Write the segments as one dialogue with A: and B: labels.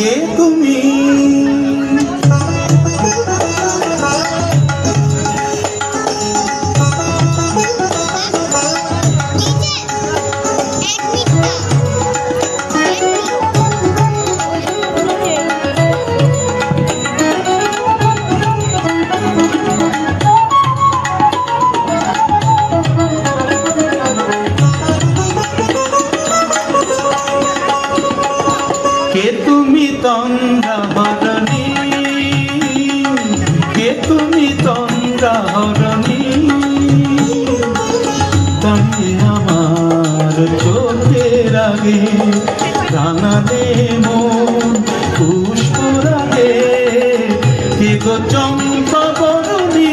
A: কে তুমি কে তুমি তন্দ্রাহরণী কে তুমি তন্দ্রাহরণী দাঁড়িয়ে আমার চোখের আগে রাঙালে মন পুষ্পরাগে কে গো চম্পা বরণী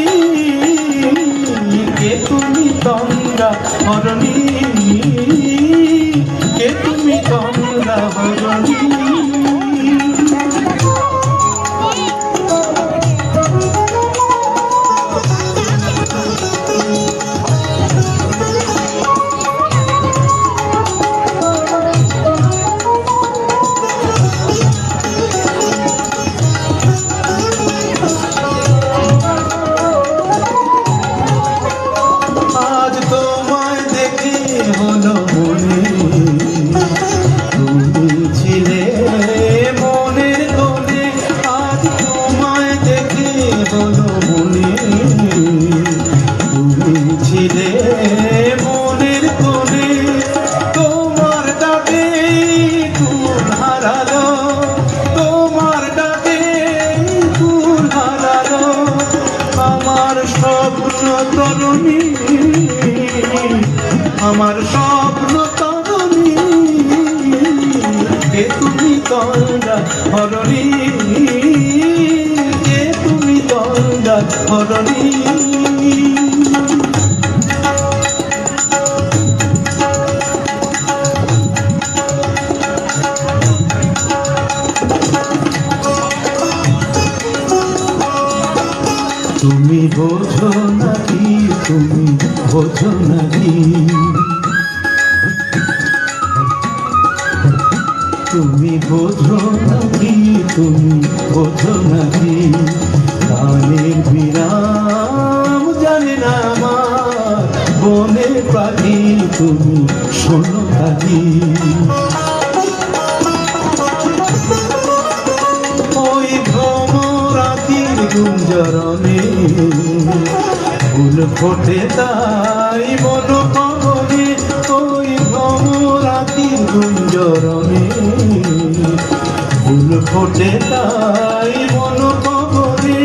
A: কে তুমি তন্দ্রাহরণী কে তুমি তন্দ্রাহরণী হলো মনে তুমি ছিলে মনের কোণে আজ তোমায় দেখে হলো মনে তুমি ছিলে মনের কোণে তোমার ডাকে কুল হারালো তোমার ডাকে কুল হারালো আমার স্বপ্ন তরুণী আমার স্বপ্ন তরুণী কে তুমি তন্দ্রাহরণী কে তুমি তন্দ্রাহরণী তুমি বোঝো নাকি তুমি বোঝো নাকি তুমি বোঝো নাকি তুমি বোঝো নাকি গানের বিরাম জানে না আমার বনের পাখি তুমি শোনো নাকি ওই ভ্রমরাতির গুঞ্জরণে ফুল ফোটে তাই মন কবনে ওই ভ্রমরাতির গুঞ্জরণে ফুল ফোটে তাই মন কবনে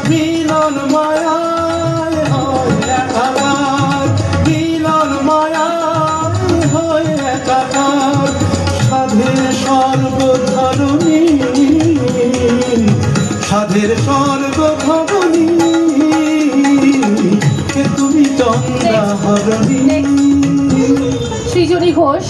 A: মিলন মায়ায় হয় একাকার মিলন মায়ায় হয় একাকার সাধের সর্বধরণী সাধের সর্বধরণী কে তুমি তন্দ্রাহরণী।
B: সৃজনী ঘোষ।